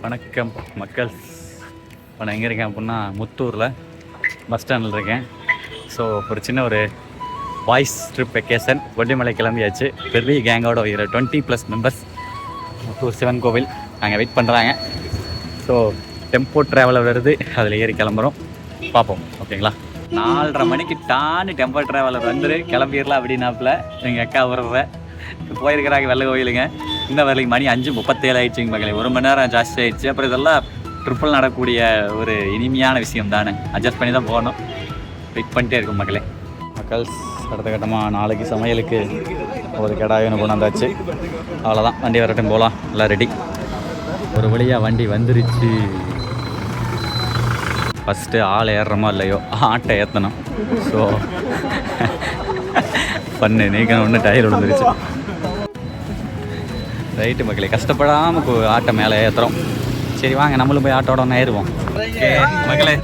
வணக்கம் மக்கள். இப்போ நான் எங்கே இருக்கேன் அப்படின்னா முத்தூரில் பஸ் ஸ்டாண்டில் இருக்கேன். ஸோ ஒரு சின்ன ஒரு பாய்ஸ் ட்ரிப் வெக்கேஷன் கொல்லிமலை கிளம்பியாச்சு. பெரிய கேங்கோட ஒரு 20+ மெம்பர்ஸ் முத்தூர் சிவன் கோவில் அங்கே வெயிட் பண்ணுறாங்க. ஸோ டெம்போ ட்ராவலர் வருது, அதில் ஏறி கிளம்புறோம். பார்ப்போம் ஓகேங்களா. 4:30 மணிக்கு டான்னு டெம்போ ட்ராவலர் வந்துரு கிளம்பிடலாம் அப்படின்னாப்புல எங்கள் அக்கா வர்ற போயிருக்கிறாங்க வெள்ளை கோயிலுங்க. இன்னும் வரலைங்க, மணி 5:37 ஆயிடுச்சுங்க மகளே. 1 மணி நேரம் ஜாஸ்தி ஆயிடுச்சு. அப்புறம் இதெல்லாம் ட்ரிப்பிள் நடக்கக்கூடிய ஒரு இனிமையான விஷயம் தானே, அட்ஜஸ்ட் பண்ணி தான் போகணும். வெயிட் பண்ணிட்டே இருக்கும் மக்களே. மக்கள் அடுத்த கட்டமாக நாளைக்கு சமையலுக்கு ஒரு கடாயின்னு கொண்டாந்தாச்சு. அவ்வளோதான், வண்டி வரட்டும் போகலாம். எல்லாம் ரெடி. ஒரு வழியாக வண்டி வந்துருச்சு. ஃபஸ்ட்டு ஆள் ஏறுறோமோ இல்லையோ ஆட்டை ஏற்றணும். ஸோ பண்ணு நீக்கணும், ஒன்று டயர் விழுந்துருச்சு. ரைட்டு மக்களே, கஷ்டப்படாமல் ஆட்டை மேலே ஏற்றுறோம். சரி வாங்க நம்மளும் போய் ஆட்டோட ஒன்று ஏறுவோம். மக்களே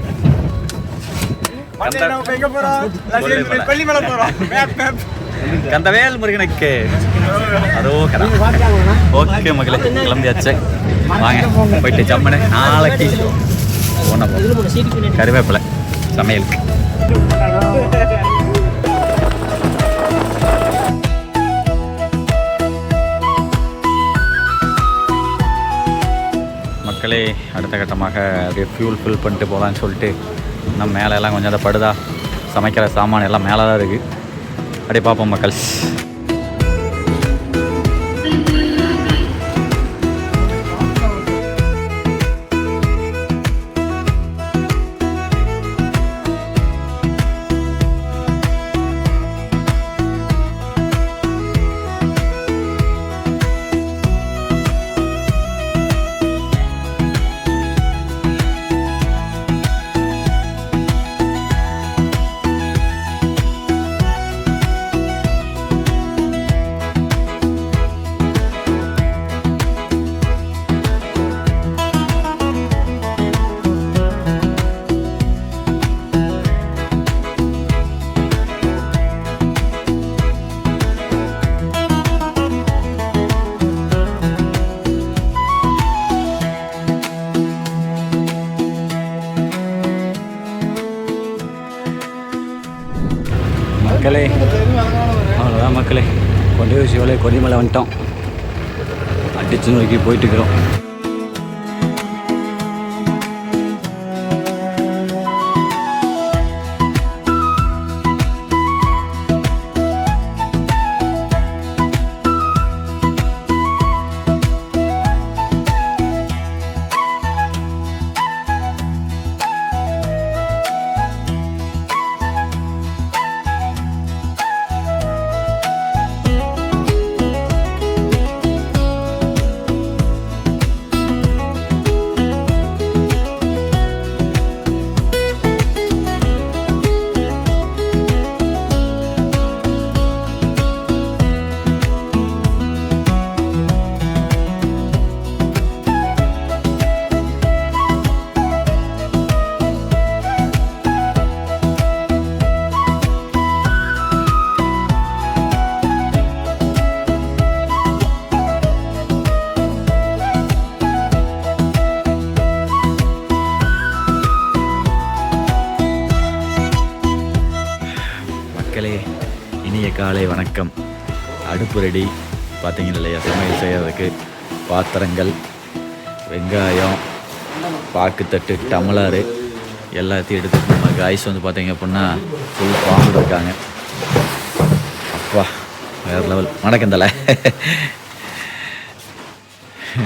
கந்தவேல் முருகனுக்கு அதோ கடை. ஓகே மக்களே, கிளம்பியாச்சு. வாங்க போயிட்டு ஜம்முன்னு நாளைக்கு ஒன்றும் கருவேப்பிலை சமையலுக்கு. மக்களே அடுத்த கட்டமாக அப்படியே ஃபியூல் ஃபில் பண்ணிட்டு போகலான்னு சொல்லிட்டு இன்னும் மேலெல்லாம் கொஞ்சம் அதை படுதா சமைக்கிற சாமான் எல்லாம் மேலே தான் இருக்குது. அப்படியே பார்ப்போம் மக்கள். மக்களே அவ்வளோதான் மக்களே, கொல்லிமலை வந்துட்டோம். அடிச்சு நோக்கி போயிட்டு இருக்கிறோம். இனிய காலை வணக்கம். அடுப்பு ரெடி பார்த்தீங்கன்னா இல்லையா, சமையல் செய்கிறதுக்கு பாத்திரங்கள், வெங்காயம், பாக்குத்தட்டு, டம்ளரு எல்லாத்தையும் எடுத்துட்டு நம்ம காய்ஸ் வந்து பார்த்தீங்க அப்படின்னா ஃபுல் ஃபார்மில் இருக்காங்க. அப்பா வேறு லெவல் வணக்கந்தலை.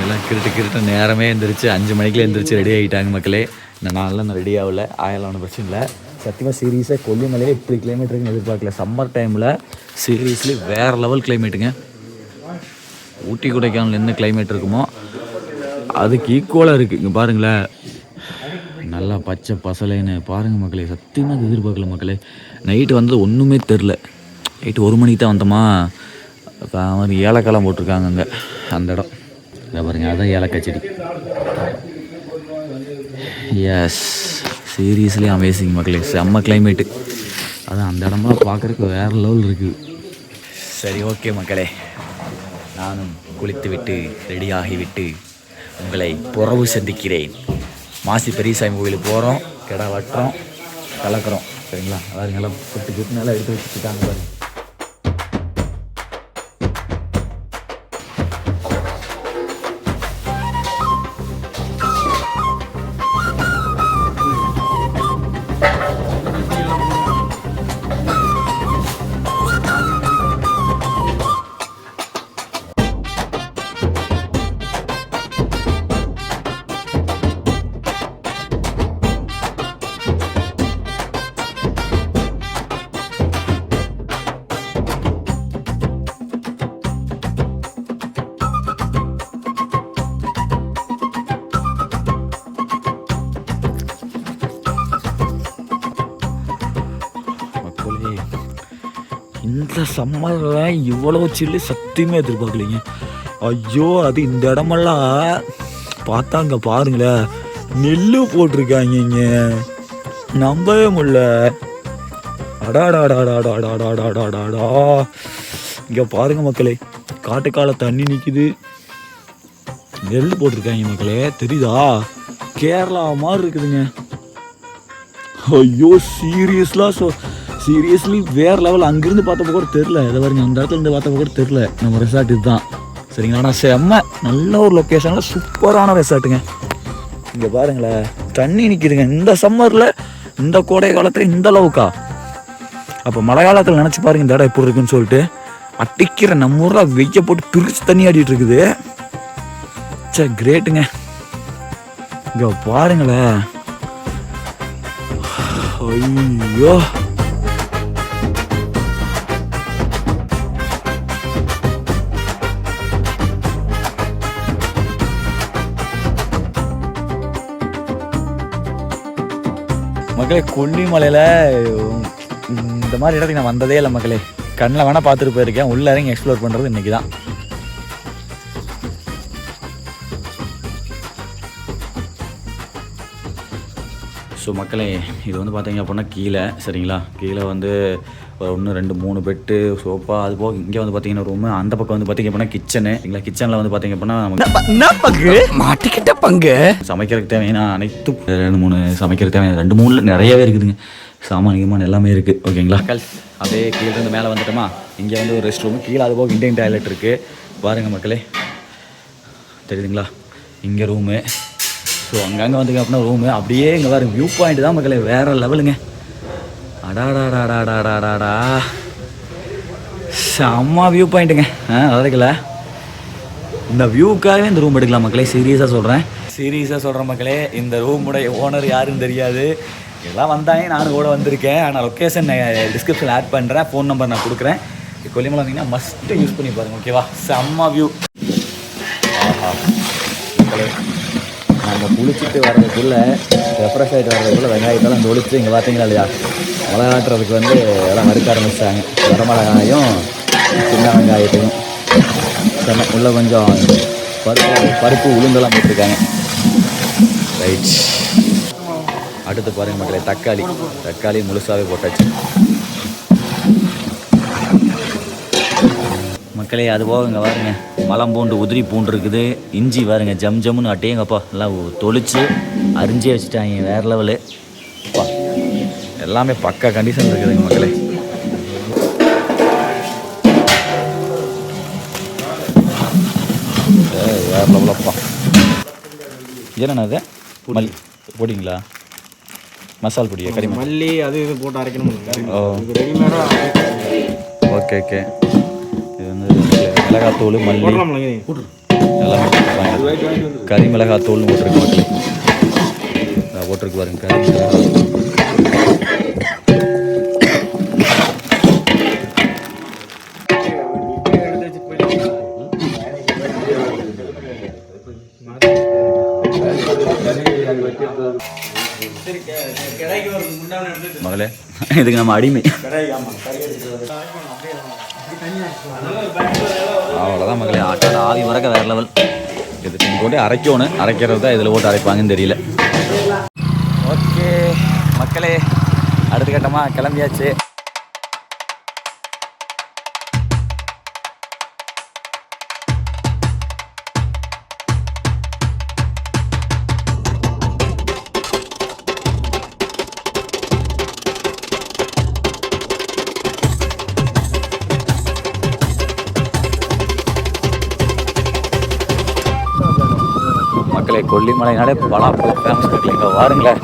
எல்லாம் கிருட்டு நேரமே எழுந்திரிச்சு 5 மணிக்கெலாம் எழுந்திரிச்சு ரெடி ஆகிட்டாங்க மக்களே. இந்த நாளில் நான் ரெடி ஆகலை, ஆகலாம் ஒன்றும் பிரச்சனை இல்லை. சத்தியமாக சீரியஸாக கொல்லிமலையே இப்படி கிளைமேட் இருக்குன்னு எதிர்பார்க்கல. சம்மர் டைமில் சீரியஸ்லி வேறு லெவல் கிளைமேட்டுங்க. ஊட்டி கொடைக்கானல் என்ன கிளைமேட் இருக்குமோ அதுக்கு ஈக்குவலாக இருக்குது. இங்கே பாருங்களேன், நல்லா பச்சை பசலைன்னு பாருங்கள் மக்களே. சத்தியமாக அது எதிர்பார்க்கல மக்களே. நைட்டு வந்தது ஒன்றுமே தெரில. நைட்டு 1 மணிக்கு தான் வந்தோமா. மாதிரி ஏலக்காலாம் போட்டிருக்காங்க அங்கே அந்த இடம். இதை பாருங்கள், அதுதான் ஏலக்காய் செடி. எஸ், சீரியஸ்லி அமேசிங் மக்களே. செம்ம கிளைமேட்டு. அதான் அந்த இடமெல்லாம் பார்க்குறதுக்கு வேறு லெவல் இருக்குது. சரி ஓகே மக்களே, நானும் குளித்து விட்டு ரெடியாகிவிட்டு உங்களை புறவு சந்திக்கிறேன். மாசி பெரியசாமி கோயிலுக்கு போகிறோம், கிடா வெட்டுறோம், கலக்கிறோம். சரிங்களா? அதாவது நல்லா குட்டு குட்டு நல்லா எடுத்து வச்சுருக்காங்க பாருங்க. இந்த சம்மரில் இவ்வளோ சில்லு சத்தியமே எதிர்பார்க்கலைங்க. ஐயோ, அது இந்த இடமெல்லாம் பார்த்தாங்க பாருங்களேன், நெல் போட்டிருக்காங்க இங்கே, நம்பவே முடியல. அடாடாடாடாடாடாடாடாடாடா, இங்கே பாருங்க மக்களே, காட்டுக்கால தண்ணி நிற்கிது, நெல் போட்டிருக்காங்க மக்களே, தெரியுதா? கேரளா மாதிரி இருக்குதுங்க. ஐயோ சீரியஸ்லி வேறு லெவல். அங்கேருந்து பார்த்தப்போ கூட தெரில, இதை பாருங்க, அந்த இடத்துல இருந்து பார்த்தப்போ கூட தெரில நம்ம ரெசார்ட் இதுதான். சரிங்களா? ஆனால் செம்ம நல்ல ஒரு லொக்கேஷனில் சூப்பரான ரெசார்ட்டுங்க. இங்கே பாருங்களேன், தண்ணி நிற்கிதுங்க இந்த சம்மரில், இந்த கோடை காலத்தில் இந்த அளவுக்கா. அப்போ மழை காலத்தில் நினச்சி பாருங்க இந்த இடம் எப்படி இருக்குன்னு சொல்லிட்டு. அட்டிக்கிற நம்ம ஊரில் வெய்ய போட்டு பிரித்து தண்ணி ஆடிட்டு இருக்குது. சே, கிரேட்டுங்க. இங்கே பாருங்களேன், ஐயோ, மக்களே, கொல்லிமலையில் இந்த மாதிரி இடத்துக்கு நான் வந்ததே இல்லை மக்களே. கண்ணில் வேணால் பார்த்துட்டு போயிருக்கேன், உள்ளே இறங்கி எக்ஸ்ப்ளோர் பண்ணுறது இன்றைக்கி தான். ஸோ மக்களே, இது வந்து பார்த்தீங்க அப்படின்னா கீழே, சரிங்களா, கீழே வந்து ஒரு 1 2 3 பெட்டு, சோஃபா, அது போக இங்கே வந்து பார்த்தீங்கன்னா ரூமு, அந்த பக்கம் வந்து பார்த்தீங்க அப்படின்னா கிச்சனு. சரிங்களா? கிச்சனில் வந்து பார்த்தீங்க அப்படின்னா பங்கு மாட்டிக்கிட்ட பங்கு சமைக்கிறதுக்கு தேவையான அனைத்தும் 2 3 சமைக்கிறதுக்கு தேவையான 2 3 நிறையவே இருக்குதுங்க. சாமானியமான எல்லாமே இருக்குது. ஓகேங்களா? மக்கள், அப்படியே கீழே இருந்து மேலே வந்துட்டோமா, இங்கே வந்து ஒரு ரெஸ்ட் ரூமு, கீழே அது போக இண்டியன் டாய்லெட் இருக்குது. பாருங்கள் மக்களே, தெரியுதுங்களா? இங்கே ரூமு. ஸோ அங்கங்கே வந்துங்க அப்படின்னா ரூமு. அப்படியே இங்கே வேறு வியூ பாயிண்ட் தான் மக்களே, வேறு லெவலுங்க. அடாடாடாடாடாடாடா, செம்ம வியூ பாயிண்ட்டுங்க. அதுக்குல இந்த வியூக்காகவே இந்த ரூம் எடுக்கலாம் மக்களே. சீரியஸாக சொல்கிறேன் மக்களே. இந்த ரூமுடைய ஓனர் யாருன்னு தெரியாது, எல்லாம் வந்தாங்க, நானும் கூட வந்திருக்கேன். ஆனால் லொக்கேஷன் டிஸ்கிரிப்ஷனில் ஆட் பண்ணுறேன், ஃபோன் நம்பர் நான் கொடுக்குறேன். கொல்லிமலை வந்தீங்கன்னா மஸ்ட்டு யூஸ் பண்ணி பாருங்கள். ஓகேவா? செம்ம வியூ. ஆஹா மக்களே, நம்ம குளிச்சுட்டு வர்றதுக்குள்ளே, ரெஃப்ரெஷ் ஆகிட்டு வர்றதுக்குள்ளே வெங்காயத்தெல்லாம் தொளிச்சு இங்கே பார்த்தீங்களா இல்லையா, மிளகாட்டுறதுக்கு வந்து எல்லாம் நறுக்க ஆரம்பிச்சிட்டாங்க. வரமிளகாயும் சின்ன வெங்காயத்தையும் உள்ளே கொஞ்சம் பருப்பு உளுந்தெல்லாம் போட்டிருக்காங்க. ரைட், அடுத்து பாருங்கள் மக்களே, தக்காளி முழுசாகவே போட்டாச்சு மக்களே. அது போக இங்கே பாருங்க, மலம்பூண்டு, உதிரி பூண்டு இருக்குது, இஞ்சி பாருங்க, ஜம்முன்னு அட்டையங்கப்பா எல்லாம் தொளிச்சு அரிஞ்சே வச்சுட்டாங்க. வேறு லெவலு, எல்லாமே பக்கா கண்டிஷன் இருக்குதுங்க மக்களே. வேறு லெவலப்பா. என்னண்ணா அது மல்லி போட்டிங்களா? மசால் பொடியா? கறி மல்லி அது இது போட்டு அரைக்கணும். ஓ, ஓகே. இது வந்து மிளகாத்தூள், மல்லி எல்லாமே போட்டுருக்காங்க. கறி மிளகாத்தூள்னு போட்டிருக்கு மக்களே. போட்டிருக்கு பாருங்க, கறி மிளகாத்தூள். மகளே, இதுக்கு நம்ம அடிமை. அவ்வளோதான் மகளே, ஆட்டோட ஆவி மறக்க வேறு லெவல். இதுக்கு போட்டு அரைக்கிறது தான் இதில் போட்டு அரைப்பாங்கன்னு தெரியல. ஓகே மக்களே, அடுத்த கட்டமாக கிளம்பியாச்சு. மக்களே, கொல்லிமலைனாலே பலாப்பழம் ஃபேமஸ் மக்களே. இங்கே வாருங்களேன்.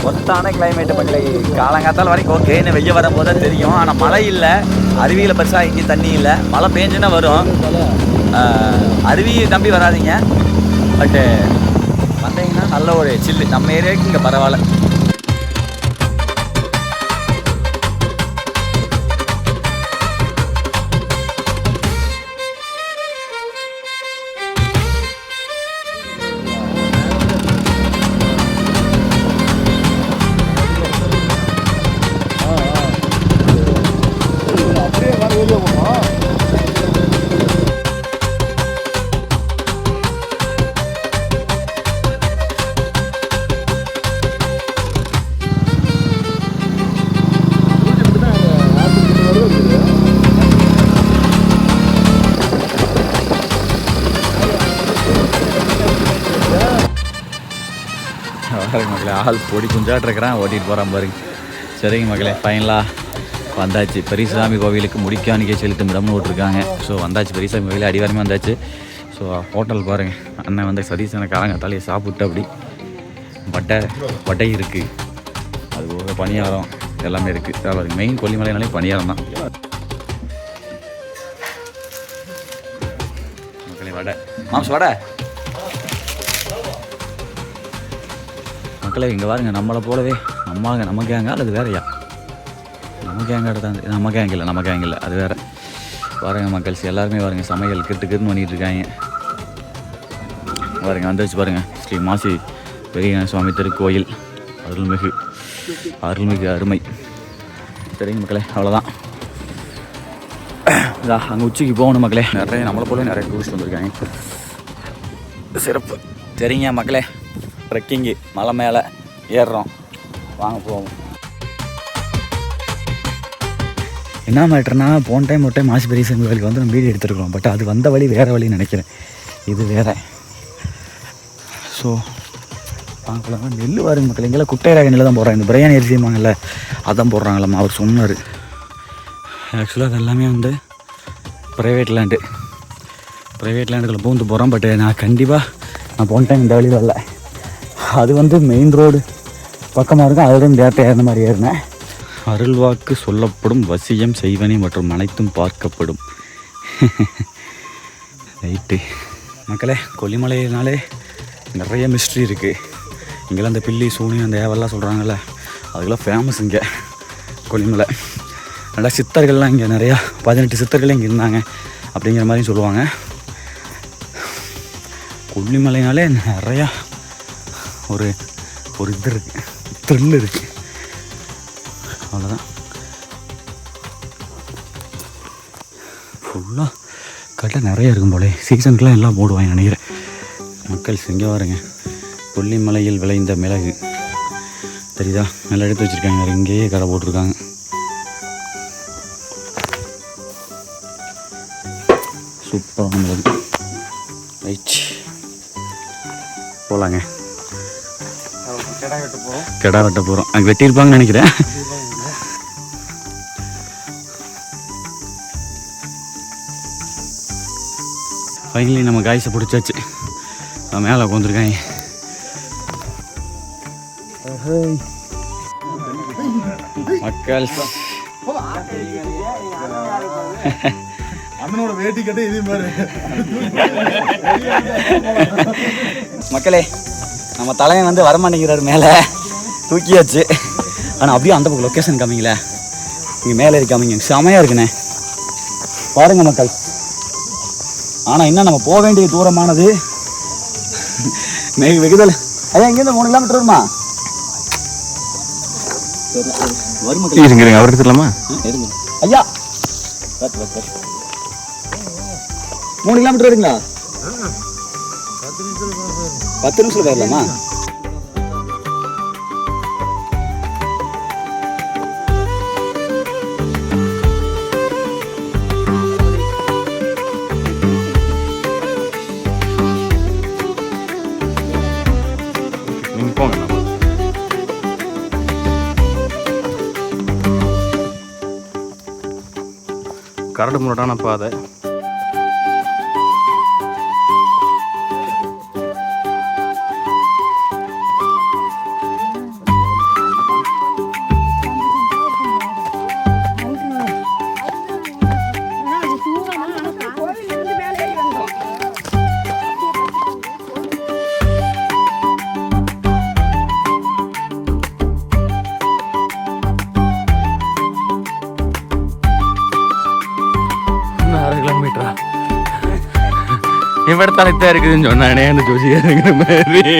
ஒத்தான கிளைமேட்டு மக்களே. காலங்காத்தால் வரைக்கும் ஓகே, இன்னும் வெய்ய வரும்போது தான் தெரியும். ஆனால் மழை இல்லை, அருவியில் பெருசாக எங்கேயும் தண்ணி இல்லை. மழை பெஞ்சுன்னா வரும், அருவியை நம்பி வராதிங்க. பட்டு வந்தீங்கன்னா நல்ல ஒரு சில்லு. நம்ம ஏரியாவுக்கு இங்கே பரவாயில்ல. மக்களே, ஆள் பொடி குஞ்சாட்டு இருக்கிறான், ஓட்டிகிட்டு போகிறான் பாருங்க. சரிங்க மக்களே, ஃபைனலாக வந்தாச்சு. பெரியசாமி கோவிலுக்கு முடிக்காணிக்கை செலுத்தும் இடம்னு விட்ருக்காங்க. ஸோ வந்தாச்சு, பெரியசாமி கோவில் அடிவாரமே வந்தாச்சு. ஸோ ஹோட்டல் பாருங்கள், அண்ணன் வந்து சதீசனை காலங்காத்தாலேயே சாப்பிட்டு அப்படி வடை இருக்குது, அது போக பணியாரம் எல்லாமே இருக்குது. பாருங்க, மெயின் கொல்லிமலைனாலே பணியாரம் தான் மக்களே. வடை மாம்ஸ் வடை மக்களே. இங்கே பாருங்க, நம்மளை போலவே நம்ம கேங்கா அல்லது வேறையா? நம்ம கேங்காட தான். நம்ம கேங் இல்லை அது வேறு. பாருங்கள் மக்கள்ஸ், எல்லாருமே பாருங்க சமையல் கிட்டுன்னு பண்ணிகிட்டு இருக்காங்க. பாருங்க வந்துச்சு பாருங்கள், ஸ்ரீ மாசி பெரிய சுவாமி திருக்கோயில். அருள்மிகு அருமை. சரிங்க மக்களே, அவ்வளோதான். அங்கே உச்சிக்கு போகணும் மக்களே. நிறைய நம்மளை போல நிறைய டூரிஸ்ட் வந்திருக்காங்க. சிறப்பு. சரிங்க மக்களே, ட்ரெக்கிங்கு மலை மேலே ஏறுறோம், வாங்க போவோம். என்ன மேட்டர்னா, போன டைம் ஒரு டைம் மாசி பெரியசாமி கோயிலுக்கு வந்து நம்ம வீடியோ எடுத்துருக்கோம். பட் அது வந்த வழி வேறு வழின்னு நினைக்கிறேன், இது வேறு. ஸோ வாங்கலாம். நெல் வாருங்க மக்கள், எங்கெல்லாம் குட்டையிலாக நெல் தான் போடுறாங்க. இந்த பிரியாணி அரிசிமாங்கல்ல, அதான் போடுறாங்களாம்மா. அவர் சொன்னார். ஆக்சுவலாக அது எல்லாமே வந்து ப்ரைவேட் லேண்டுக்குள்ளே பூந்து போகிறோம். பட் நான் கண்டிப்பாக போன டைம் இந்த வழியில் வரல. அது வந்து மெயின் ரோடு பக்கமாக இருக்கும், அதோட டேரக்டாக ஏறின மாதிரி ஏறினேன். அருள்வாக்கு சொல்லப்படும், வசியம் செய்வனி மற்றும் அனைத்தும் பார்க்கப்படும். ரைட்டு மக்களே, கொல்லிமலையினாலே நிறைய மிஸ்ட்ரி இருக்குது. இங்கெல்லாம் இந்த பில்லி சூனி அந்த ஏவெல்லாம் சொல்கிறாங்கல்ல, அதுக்கெல்லாம் ஃபேமஸ் இங்கே கொல்லிமலை. நல்லா சித்தர்கள்லாம் இங்கே நிறையா 18 சித்தர்கள் இங்கே இருந்தாங்க அப்படிங்கிற மாதிரி சொல்லுவாங்க. கொல்லிமலைனாலே நிறையா ஒரு இது இருக்குது, த்ரில் இருக்குது, அவ்வளோதான். ஃபுல்லாக கடை நிறையா இருக்கும் போலே. சீசனுக்குலாம் எல்லாம் போடுவாங்க நினைக்கிறேன். மக்கள் இங்கே பாருங்க, கொல்லிமலையில் விளைந்த மிளகு தெரியுதா, நல்லா எடுத்து வச்சுருக்காங்க. இங்கேயே கடை போட்டிருக்காங்க. சூப்பரான மிளகு. ரைட், போகலாங்க. கிடா வெட்ட போகிறோம். அங்கே வெட்டியிருப்பாங்கன்னு நினைக்கிறேன். ஃபைனலி நம்ம காய்ஸை பிடிச்சாச்சு. மேலே உட்காந்துருக்காங்க. மக்கள் அண்ணனோட வேட்டி கட்ட இதே மாதிரி. மக்களே நம்ம தலைவன் வந்து வரமாட்டேங்கிறாரு, மேலே தூக்கியாச்சு. ஆனால் அப்படியே அந்த பக்கம் லொக்கேஷன் காமிங்களே, இங்கே மேலே இருக்காமிங்க, செமையாக இருக்குண்ணே பாருங்க மக்கள். ஆனால் இன்னும் நம்ம போக வேண்டிய தூரமானது வெகுதல். ஐயா இங்கேருந்து 3 கிலோமீட்டர் வருமா? வரும் மக்கள். இருங்க அவர் எடுத்துடலாமா? இருங்க ஐயா, 3 கிலோமீட்டர் வருங்களா? 10 நிமிஷத்தில் போயிடலாமா? நீங்கள் போங்க. கரடு முரடான பாதை. இவட தலைத்தான் இருக்குதுன்னு சொன்னானே அந்த ஜோசியாருங்கிற மாதிரி.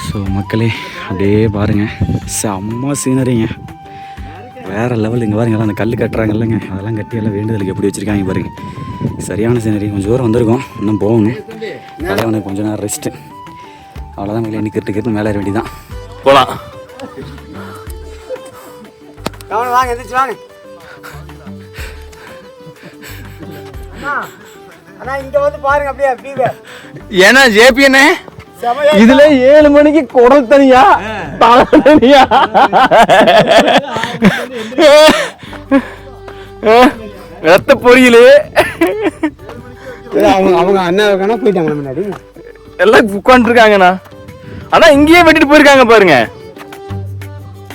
ஸோ மக்களே அப்படியே பாருங்கள், செம்ம சீனரிங்க, வேறு லெவல். இங்கே பாருங்க, அந்த கல் கட்டுறாங்க இல்லைங்க, அதெல்லாம் கட்டி எல்லாம் வேண்டுதலுக்கு எப்படி வச்சுருக்காங்க பாருங்க. சரியான சீனரி. கொஞ்சம் தூரம் வந்திருக்கோம், இன்னும் போகணும். தலைவனுக்கு கொஞ்சம் நேரம் ரெஸ்ட்டு, அவ்வளோதான். மேலே இன்னைக்கு கிட்டு மேலே ஏற வேண்டியதான். போகலாம். வாங்க எந்திரிச்சு வாங்க. அண்ணா இங்க வந்து பாருங்க அப்படியே அப்படியே. ஏன்னா ஜேபிஎண்ணே இதுல 7 மணிக்கு குடல் தனியா தலை தனியா ரத்த பொரியல் அவங்க அண்ணா போயிட்டாங்க முன்னாடி எல்லாம் உட்காந்துட்டு இருக்காங்கண்ணா. ஆனா இங்கேயே வெட்டிட்டு போயிருக்காங்க பாருங்க.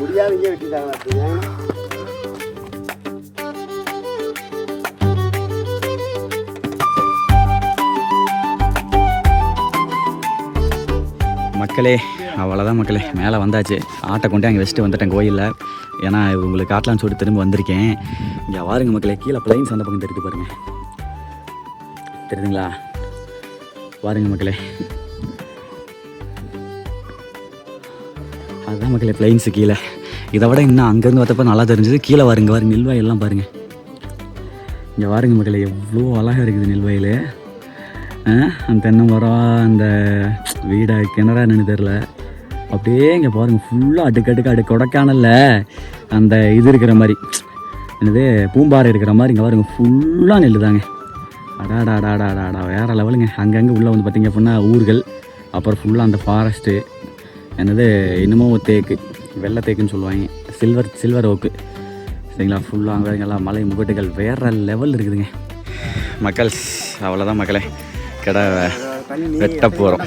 முடியாது, இங்கே வெட்டிட்டாங்க. மக்களே அவ்வளோதான் மக்களே, மேலே வந்தாச்சு. ஆட்டை கொண்டு அங்கே வச்சுட்டு வந்துட்டேன் கோயிலில். ஏன்னா உங்களுக்கு காட்டலான்னு சொல்லிட்டு திரும்ப வந்திருக்கேன். இங்கே வாருங்க மக்களே, கீழே பிளைன்ஸ் அந்த பக்கம் தெரியுது பாருங்கள், தெரியுதுங்களா? வாருங்க மக்களே, அதுதான் மக்களே பிளைன்ஸு கீழே. இதை விட இன்னும் அங்கேருந்து பார்த்தப்ப நல்லா தெரிஞ்சது. கீழே வாருங்க, வாருங்க நெல்வாய் எல்லாம் பாருங்கள். இங்கே வாருங்க மக்களே, எவ்வளோ அழகாக இருக்குது நெல்வாயில். அந்த தென்னை மரம், அந்த வீடை கிணறா என்னன்னு தெரில. அப்படியே இங்கே பாருங்கள், ஃபுல்லாக அடுக்கு கொடைக்கானல்ல அந்த இது இருக்கிற மாதிரி, என்னது பூம்பாறை இருக்கிற மாதிரி. இங்கே பாருங்க ஃபுல்லாக நெல் தாங்க. அடாடாடாடாடாடா வேறு லெவலுங்க. அங்கங்கே உள்ளே வந்து பார்த்திங்க அப்படின்னா ஊர்கள், அப்புறம் ஃபுல்லாக அந்த ஃபாரஸ்ட்டு, என்னது இன்னமும் தேக்கு, வெள்ளை தேக்குன்னு சொல்லுவாங்க, சில்வர் ஓக்கு, சரிங்களா? ஃபுல்லாக அங்கே எல்லாம் மலை முகட்டுகள் வேறு லெவல் இருக்குதுங்க மக்கள். அவ்வளோதான் மக்களே, கடை வெட்ட போகிறோம்.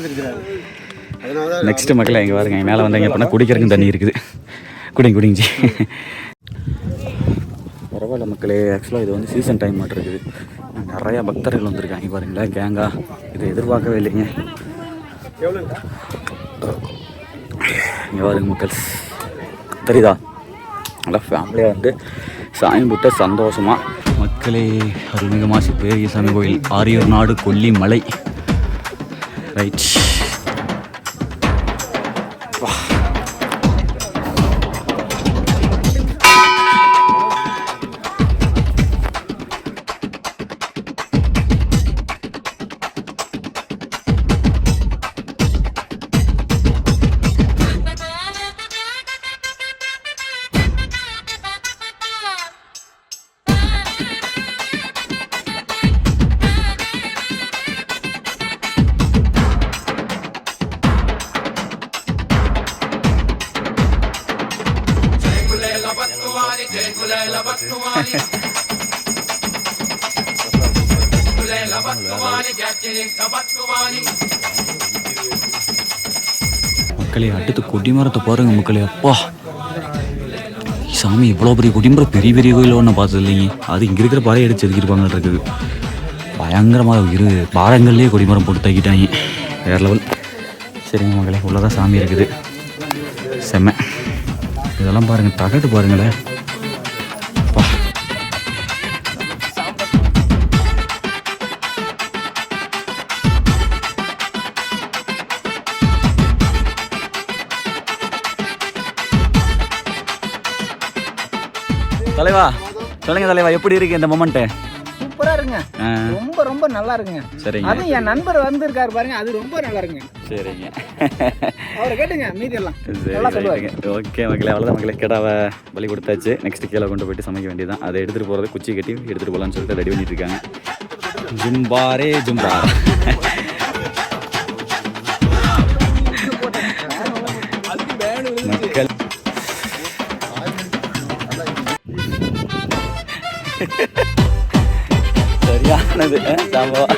நெக்ஸ்ட்டு மக்களே இங்கே பாருங்க, மேலே வந்தீங்க அப்படின்னா குடிக்கிறதுக்கும் தண்ணி இருக்குது. குடிங்க பரவாயில்ல மக்களே. ஆக்சுவலாக இது வந்து சீசன் டைம் மட்டும் இருக்குது. நிறையா பக்தர்கள் வந்திருக்காங்க பாருங்களேன், கேங்கா. இதை எதிர்பார்க்கவே இல்லைங்க. இங்கே பாருங்க மக்கள், தெரியுதா? நல்லா ஃபேமிலியாக வந்து சாமி கும்பிட்ட சந்தோஷமாக. மக்களே, அருள்மிகு மாசி பெரிய சாமி கோயில், ஆரியூர் நாடு, கொல்லிமலை. ரைட், மக்களே அடுத்து கொடிமரத்தை பாருங்க மக்களே. அப்பா சாமி இவ்வளோ பெரிய கொடிமரம் பெரிய பெரிய கோயில் ஒன்றும் பார்த்தது இல்லைங்க. அது இங்கே இருக்கிற பாறையை எடுத்து செதுக்கிருப்பாங்க இருக்குது. பயங்கரமாக பாறைங்கள்லேயே கொடிமரம் போட்டு தக்கிட்டாங்க. வேறு லெவல். சரிங்க மக்களே, உள்ளதான் சாமி இருக்குது. செம்ம. இதெல்லாம் பாருங்கள், தகட்டு பாருங்களேன். அப்பா தலைவா சொல்லுங்க தலைவா, எப்படி இருக்கு இந்த மொமெண்ட்? சூப்பரா இருக்குங்க. ரொம்ப ரொம்ப நல்லா இருக்குங்க. சரிங்க. அது என் நண்பர் வந்திருக்காரு பாருங்க, அது ரொம்ப நல்லா இருக்குங்க. சரிங்க. அவரை கேட்டுங்க, மீதி எல்லாம் சரி. ஓகே மக்களே, அவ்வளோதான் மக்களே. கிடாவை பலி கொடுத்தாச்சு. நெக்ஸ்ட் கீழே கொண்டு போயிட்டு சமைக்க வேண்டியதான். அதை எடுத்துகிட்டு போகிறது குச்சி கட்டி எடுத்துகிட்டு போகலான்னு சொல்லிட்டு ரெடி பண்ணிட்டு இருக்காங்க. ஜும்பாரே ஜும்பார். மக்கள் சரியானது சம்பவம்.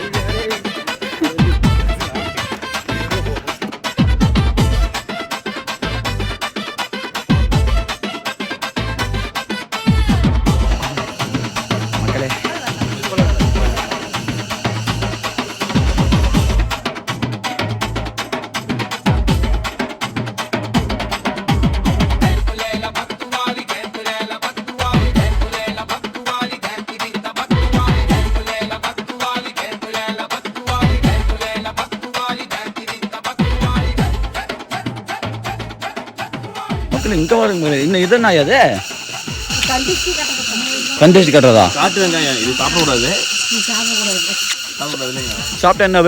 மக்களே இங்கே பாருங்க, இன்னும் இது என்ன அது? கண்டிச்சு கட்டுறதா? காட்டு வெங்காயம் இது சாப்பிடக்கூடாது. சாப்பிட்டா என்ன?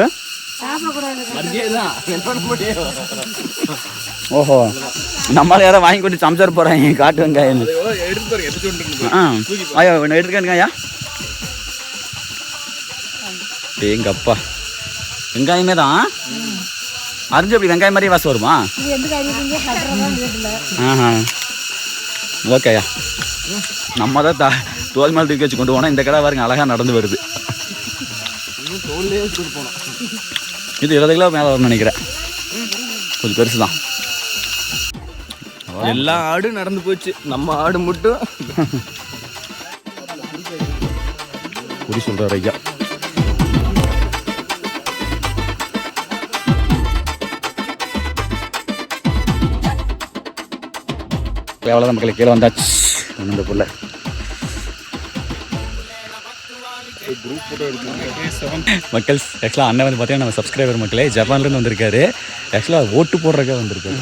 ஓஹோ, நம்மளால யாரும் வாங்கி கொண்டு சமைச்சாரு போறாங்க காட்டு வெங்காயம். ஐயா ஒன்று எடுத்துக்கங்க ஐயா. எங்க அப்பா வெங்காயமே தான் அரிஞ்சு அப்படி வெங்காயம் மாதிரியே வாசம் வருமா? ஓகேயா, நம்ம தான் தோல் மேலே தூக்கி வச்சு கொண்டு போனோம். இந்த கடை பாருங்க அழகாக நடந்து வருது. இது 20 கிலோ மேலே வரும்னு நினைக்கிறேன். கொஞ்சம் பெருசு தான். எல்லா ஆடும் நடந்து போச்சு, நம்ம ஆடு மட்டும் குறி சொல்கிறார் ஐயா. எவ்வளோதான் மக்களே, கீழே வந்தாச்சு. இந்த புள்ள மக்கள் ஆக்சுவலாக அண்ணன் வந்து பார்த்தீங்கன்னா நம்ம சப்ஸ்கிரைபர் மக்களே ஜப்பான்லேருந்து வந்திருக்காரு. ஆக்சுவலாக ஓட்டு போடுறக்கே வந்திருக்காரு.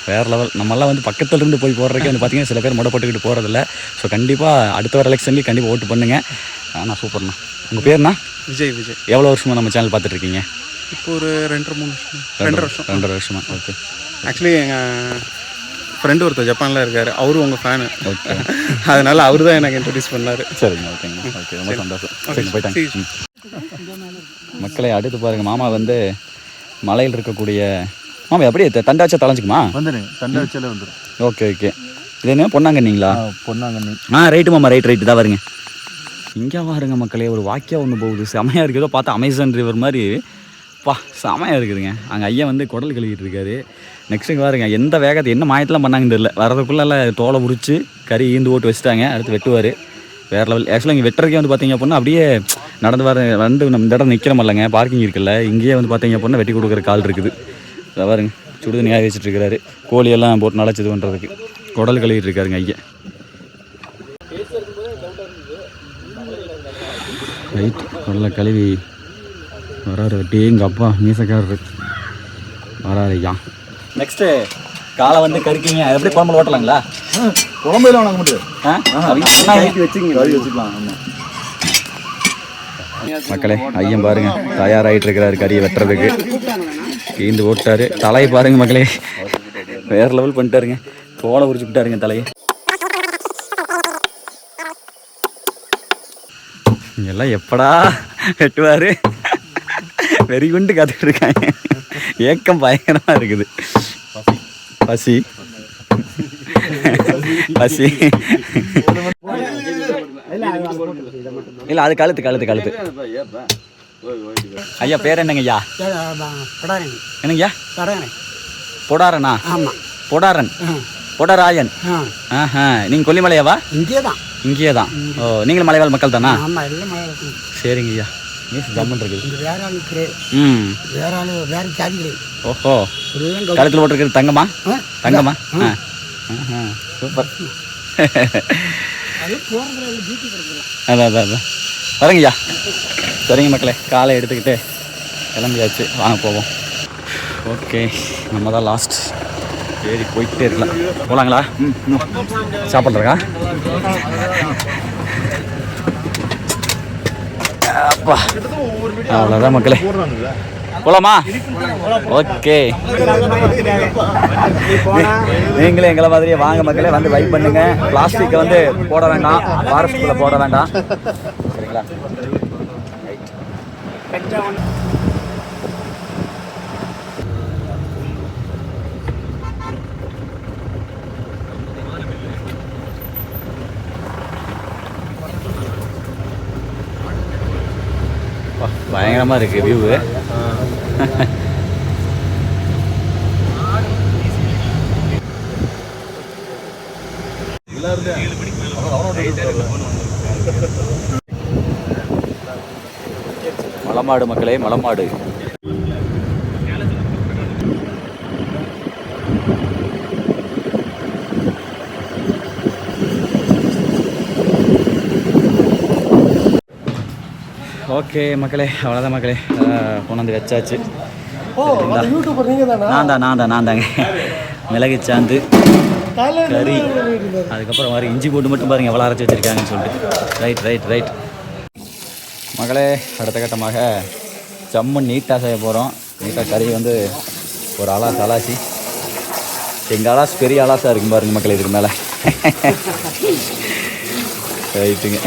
வேறு லெவல். நம்மளாம் வந்து பக்கத்துலேருந்து போய் போடுறக்கே வந்து பார்த்தீங்கன்னா சில பேர் முடை போட்டுக்கிட்டு போகிறதில்ல. ஸோ கண்டிப்பாக அடுத்த வர எலெக்ஷன்லேயும் கண்டிப்பாக ஓட்டு பண்ணுங்க. நான் சூப்பர்ண்ணா. உங்கள் பேர்ண்ணா? விஜய். எவ்வளோ வருஷமாக நம்ம சேனல் பார்த்துட்ருக்கீங்க? இப்போ ஒரு 2.5 வருஷம். 2.5 வருஷமா? ஓகே. ஆக்சுவலி எங்கள் ஃப்ரெண்டு ஒருத்தர் ஜப்பானில் இருக்கார், அவரும் உங்கள் ஃபேனு. ஓகே. அதனால் அவர் தான் எனக்கு இன்ட்ரடியூஸ் பண்ணார். சரிங்க, ஓகேங்க. ஓகே, ரொம்ப சந்தோஷம். சரி, போயிட்டாங்க. மக்களை அடுத்து பாருங்கள், மாமா வந்து மலையில் இருக்கக்கூடிய மாமா எப்படி தண்டாச்சா தலைஞ்சிக்குமா? வந்துடுங்க, தண்டை வச்சாலே வந்துடும். Okay okay. இது என்ன பொன்னாங்கண்ணிங்களா? பொன்னாங்கண்ணி. ரைட்டு மாமா, ரைட்டு தான் வருங்க. இங்கே பாருங்க மக்களே, ஒரு வாக்கியா ஒன்று போகுது. செமையாக இருக்குது. ஏதோ பார்த்தா அமேசான் ரிவர் மாதிரி பா செமையாக இருக்குதுங்க. அங்கே ஐயா வந்து குடல் கழுவிட்டு இருக்காரு. நெக்ஸ்ட்டு பாருங்க எந்த வேகத்தை என்ன மாயத்தெலாம் பண்ணாங்கன்னு தெரியல. வரதுக்குள்ளே தோலை உரிச்சு கறி ஈந்து ஓட்டு வச்சுட்டாங்க. அடுத்து வெட்டுவார். வேறு லெவல். ஆக்சுவலாக இங்கே வெட்டுறதுக்கே வந்து பார்த்தீங்க அப்படின்னா அப்படியே நடந்து வந்து நம்ம இந்த இடம் நிற்கிற மாதிரிலங்க, பார்க்கிங் இருக்குல்ல, இங்கேயே வந்து பார்த்தீங்க அப்படின்னா வெட்டி கொடுக்குற கால் இருக்குது. அதை பாருங்க சுடுது நியாய வச்சுட்டு இருக்காரு. கோழியெல்லாம் போட்டு நலச்சது பண்ணுறதுக்கு குடல் கழுவிட்டு இருக்காருங்க ஐயா. ரைட், குடலை கழுவி வராரு. வெட்டி எங்கள் அப்பா மீசக்காரரு வராரு ஐயா. நெக்ஸ்ட்டு காலை வந்து கறிக்கிங்க. அது எப்படி குழம்புல ஓட்டலாங்களா? குழம்புல உனக்கு மட்டும் வச்சுக்கலாம். மக்களே ஐயன் பாருங்க தயாராகிட்டு இருக்கிறாரு கறியை வெட்டுறதுக்கு. ஈந்து ஓட்டாரு. தலையை பாருங்க மக்களே, வேற லெவல் பண்ணிட்டாருங்க. தோலை உரிச்சு விட்டாருங்க தலையை. இங்கெல்லாம் எப்படா வெட்டுவாரு வெறி குண்டு காத்துக்கிட்டு இருக்காங்க. ஏக்கம் பயங்கரமாக இருக்குது. பசி பசி இல்லை அது கழுத்து ஐயா பேர் என்னங்க ஐயா என்னங்கய்யா பொடாரனா பொடாரன் பொடராயன் நீங்கள் கொல்லிமலையாவா இங்கேயே தான் ஓ நீங்களும் மலைவாழ் மக்கள் தானா சரிங்க ஐயா மீஸ் ஜம்முன் இருக்குது ஓஹோ கழுத்தில் போட்டிருக்கிறது தங்கம்மா சூப்பர் அதான் வரங்கய்யா சரிங்க மக்களே காலை எடுத்துக்கிட்டு கிளம்பியாச்சு வாங்க போவோம் ஓகே நம்ம தான் லாஸ்ட் ஏறி போயிட்டே இருக்கலாம் போகலாங்களா சாப்பிட்றக்கா அப்பா அவ்வளோதான் மக்களே போலாமா ஓகே நீங்களே எங்களை மாதிரியே வாங்க மக்களே வந்து வைப் பண்ணுங்க பிளாஸ்டிக்கை வந்து போட வேண்டாம் ஃபாரஸ்ட்குள்ளே போட வேண்டாம் சரிங்களா பயங்கரமாக இருக்குது வியூவு மலமாடு மக்களே மலமாடு ஓகே மக்களே அவ்வளோதான் மக்களே கொண்டாந்து வச்சாச்சு நான் தாங்க மிளகு சாந்து கறி அதுக்கப்புறம் மாதிரி இஞ்சி போட்டு மட்டும் பாருங்கள் எவ்வளோ அரைச்சி வச்சுருக்காங்கன்னு சொல்லிட்டு ரைட் மக்களே அடுத்த கட்டமாக ஜம்முன் நீட்டாக செய்ய போகிறோம் நீட்டாக கறி வந்து ஒரு அலாசி எங்கள் அலாஸ் பெரிய அலாசாக இருக்கும் பாருங்க மக்களே இதுக்கு மேலே ரைட்டுங்க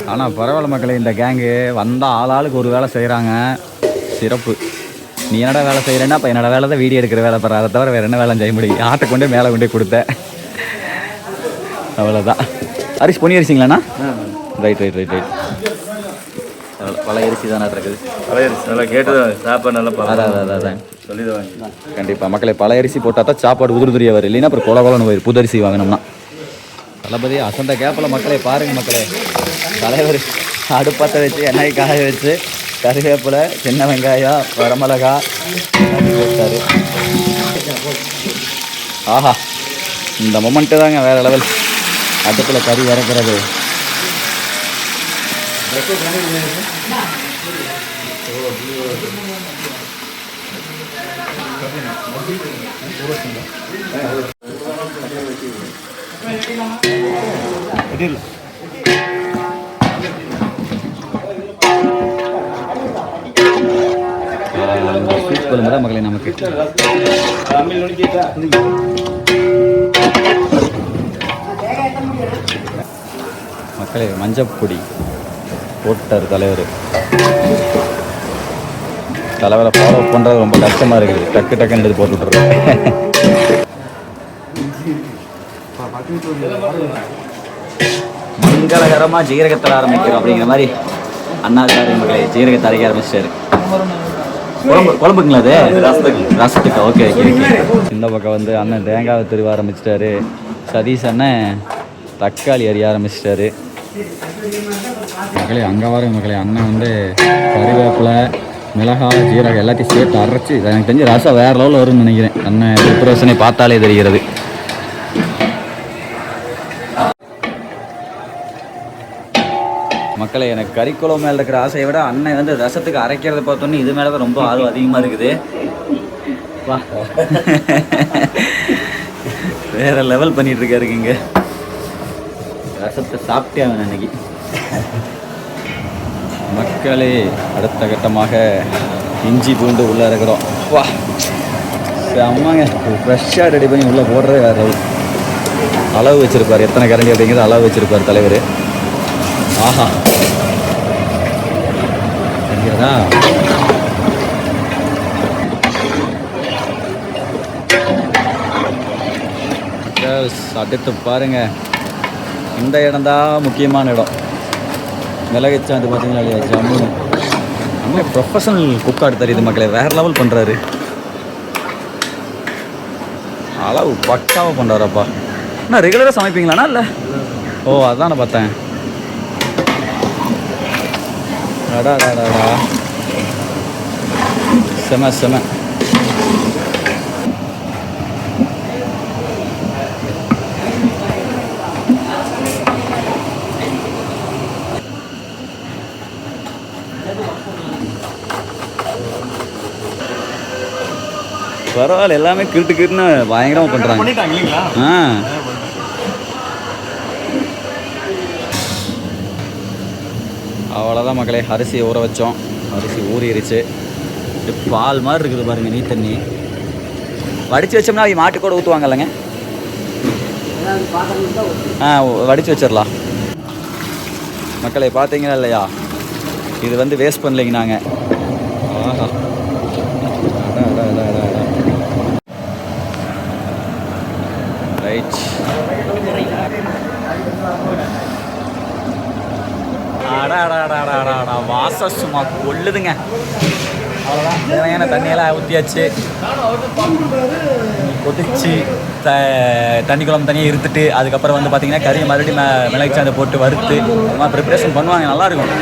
ஆனால் பரவாயில்ல மக்களே இந்த கேங்கு வந்தால் ஆளுக்கு ஒரு வேலை செய்கிறாங்க சிறப்பு நீ என்னடா வேலை செய்கிறேன்னா அப்போ என்னோட வேலை தான் வீடியோ எடுக்கிற வேலை பாரு அதை தவிர வேறு என்ன வேலை செய்ய முடியும் ஆட்டை கொண்டே மேலே கொண்டே கொடுத்தேன் அவ்வளோதான் அரிசி பொன்னி அரிசிங்களாண்ணா ரைட் பழைய அரிசி தானே இருக்குது பழைய அரிசி நல்லா கேட்டு சாப்பாடு நல்லா அதான் சொல்லிடுவாங்க கண்டிப்பாக மக்களே பழைய அரிசி போட்டால் தான் சாப்பாடு உதிரியாக வரும் இல்லைன்னா அப்புறம் கொலன்னு போயிரு புது அரிசி வாங்கினோம்னா தளபதி அசந்த கேப்பில் மக்களே பாருங்கள் மக்களே தலைவர் அடுப்பத்தை வச்சு எண்ணெய் காய வச்சு கறிவேப்பிலை சின்ன வெங்காயம் வரமிளகா போட்டார் ஆஹா இந்த மொமெண்ட்டு தாங்க வேறு லெவல் அடுப்பில் கறி இறக்குறது சூப்பர் முறை மகளே நமக்கு மக்களே மஞ்சப்பொடி போட்டார் தலைவரை ஃபாலோ பண்ணுறது ரொம்ப கஷ்டமாக இருக்குது டக்குன்னு எடுத்து போட்டு விட்டுறது மங்களகரமாக ஜீரகத்தில் ஆரம்பிக்கிறோம் அப்படிங்கிற மாதிரி அண்ணாச்சாரி மகளே ஜீரகத்தை அரைக்க ஆரம்பிச்சிட்டாரு குழம்புங்களா அது ரசத்துக்கு ஓகே இந்த பக்கம் வந்து அண்ணன் தேங்காவை திருவ ஆரம்பிச்சிட்டாரு சதீஷ் அண்ணன் தக்காளி அறிய ஆரம்பிச்சிட்டாரு மக்களே அங்கே வர மக்களே அண்ணன் வந்து கறிவேப்பிலை மிளகாய் ஜீரகம் எல்லாத்தையும் சேர்த்து அரைச்சி எனக்கு தெரிஞ்சு ரசம் வேறு லெவலில் வரும்னு நினைக்கிறேன் அண்ணன் ப்ரிப்பரேஷனை பார்த்தாலே தெரிகிறது மக்களே எனக்கு கறிக்குழம்பு மேலே இருக்கிற ஆசையை விட அண்ணன் வந்து ரசத்துக்கு அரைக்கிறத பார்த்தோன்னே இது மேலே தான் ரொம்ப ஆர்வம் அதிகமாக இருக்குது வா வேற லெவல் பண்ணிட்டு இருக்காருங்க இங்கே ரசத்தை சாப்பிட்டே அவன் அன்னைக்கு மக்களே அடுத்த கட்டமாக இஞ்சி பூண்டு உள்ளே இருக்கிறோம் வா அம்மாங்க ஃப்ரெஷ்ஷாக ரெடி பண்ணி உள்ளே போடுறது வேறு லெவல் அளவு வச்சுருப்பார் எத்தனை கரண்டி அப்படிங்கிறது அளவு வச்சுருப்பார் தலைவர் ஆஹா தெரிகிறதா மக்கள்ஸ் அடுத்து பாருங்க, இந்த இடம் தான் முக்கியமான இடம். மிளகுச்சாந்து பார்த்தீங்களா இல்லையா, ஜம்முன்னு. நம்ம ப்ரொஃபஷனல் குக்காடு தெரியுது மக்களே, வேறு லெவல் பண்ணுறாரு. அளவு பக்காவாக பண்ணுறாரப்பா. அண்ணா ரெகுலராக சமைப்பீங்களாண்ணா? இல்லை, ஓ அதான் நான் பார்த்தேன். அடாடாடாடா, செம செம. பரவாயில்ல, எல்லாமே கிருட்டு கிருட்டுன்னு பயங்கரமாக பண்ணுறாங்க. ஆ அவ்வளோதான் மக்களே, அரிசி ஊற வச்சோம். அரிசி ஊறிடுச்சு. பால் மாதிரி இருக்குது பாருங்கள், நீ தண்ணி வடித்து வச்சோம்னா அவங்க மாட்டு கூட ஊற்றுவாங்க இல்லைங்க? வடித்து வச்சிடலாம் மக்களே. பார்த்தீங்களா இல்லையா, இது வந்து வேஸ்ட் பண்ணலைங்க நாங்கள். ஆஹா, ரைட். வாசம் சும்மா கொள்ளுதுங்க. அவ்வளோதான், தேவையான தண்ணியெல்லாம் ஊற்றியாச்சு. கொதிச்சு தண்ணி குழம்பு தனியாக இருந்துட்டு அதுக்கப்புறம் வந்து பார்த்திங்கன்னா கறியை மறுபடியும் மிளகுச்சாந்தை போட்டு வறுத்து ப்ரிப்பரேஷன் பண்ணுவாங்க, நல்லாயிருக்கும்.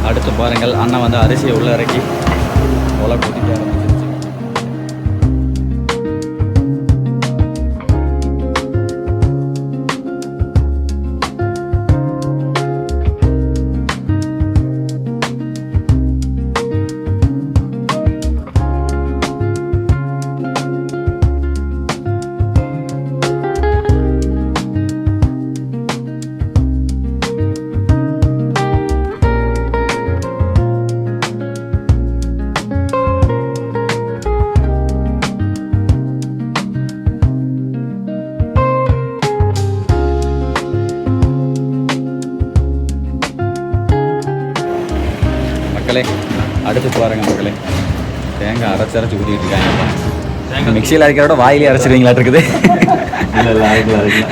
அடுத்து பாருங்கள், அண்ணன் வந்து அரிசியை உள்ளே இறக்கி ஒலை கொதிக்க ஆரம்பிச்சிருச்சு. மக்களே அடுத்து பாருங்க மக்களே, தேங்காய் அரைச்சி ஊற்றிட்டு இருக்காங்க. மிக்சியில் அரைக்கிறோட வாயிலே அரைச்சிருவீங்களா இருக்குது? இல்லை இல்லை, அரைக்கலாம் அரைக்கலாம்.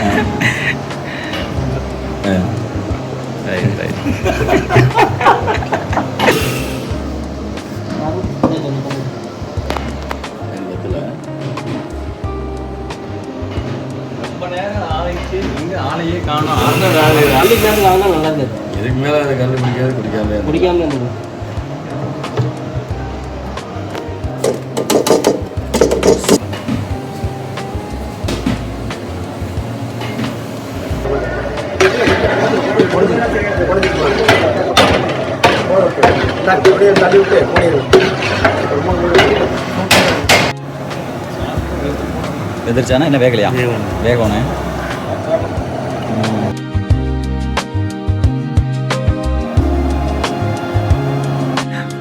Right right. ரொம்ப நேரம் ஆலைக்கு இங்கே ஆலையே காணும். நல்லா இருந்தது. இதுக்கு மேலே அதை கண்டுபிடிக்காது, குடிக்காம இருந்தது. எதிர்ச்சானா என்ன வேகலையா? வேகணும்.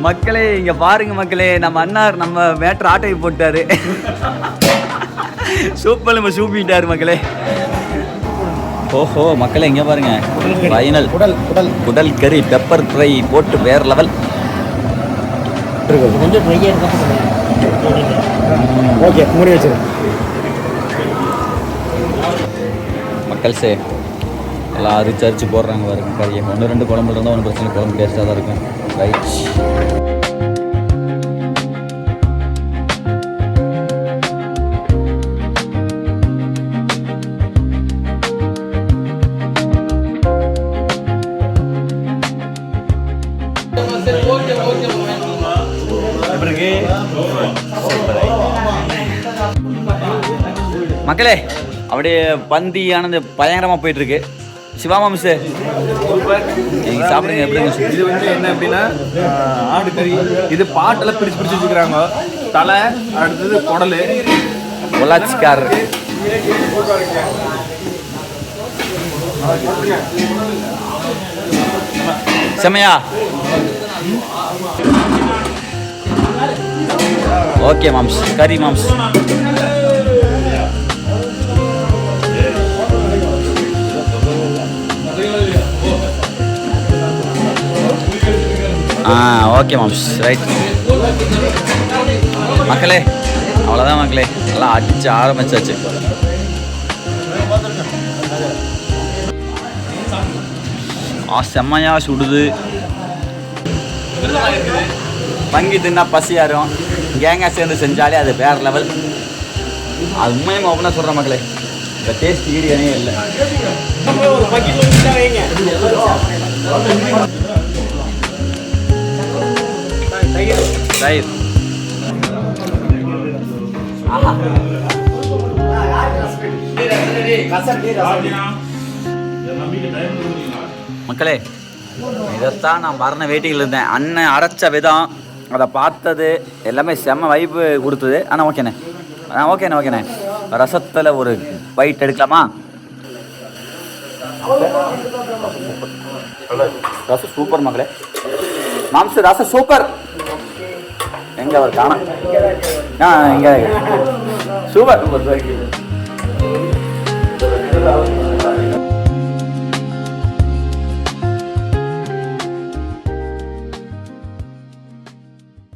மக்களே இங்க பாருங்க மக்களே, நம்ம அண்ணார் நம்ம மேட்ரு ஆட்டையை போட்டாரு. சூப்பர் நம்ம சூப்பிட்டாரு மக்களே. ஓஹோ மக்களே இங்கே பாருங்க, ஃபைனல் குடல் கறி பெப்பர் ஃப்ரை போட்டு வேற லெவல். கொஞ்சம் ட்ரையாக ஓகே, மூடி வச்சிரு. மக்கள் சே எல்லாம் அரிச்சு போடுறாங்க பாருங்க கறியை. 1-2 குழம்புல இருந்தால் ஒன்றும் பிரச்சனை, குழம்பு டேஸ்ட்டாக தான் இருக்கும். ரைட். மக்களே அப்படியே பந்தியானது பயங்கரமாக போயிட்டு இருக்கு. சிவாமா மிஸ் நீங்கள் சாப்பிடுங்க. எப்படி இது வந்து என்ன அப்படின்னா ஆடு கறி. இது பாட்டெல்லாம் பிரித்து வச்சுக்கிறாங்க. தலை, அடுத்தது குடல், பொள்ளாச்சிக்காரர். செமையா? ஓகே மாம்ஸ், கறி மாம்ஸ். ஓகே மாம்ஸ் ரைட் மக்களே, அவ்வளோதான் மக்களே, எல்லாம் அடிச்சு ஆரம்பிச்சாச்சு. செம்மையா சுடுது. பங்கி தின்னா பசியாரும், கேங்காக சேர்ந்து செஞ்சாலே அது வேற லெவல். அது உண்மையுமே ஓப்பனாக சொல்கிறேன் மக்களே, இந்த டேஸ்ட் ஈடியனே இல்லை. தயிர் மக்களே, இதைத்தான் நான் மரண வெயிட்டிங்கில் இருந்தேன். அண்ணன் அரைச்ச விதம், அதை பார்த்தது எல்லாமே செம்ம வைப்பு கொடுத்தது. ஆனால் ஓகேண்ணே, ஓகேண்ணே. ரசத்தில் ஒரு பைட் எடுக்கலாமா? ரசம் சூப்பர் மக்களே, மாம்சு ரசம் சூப்பர். எங்கே அவர் காணோம்? இங்கே சூப்பர்.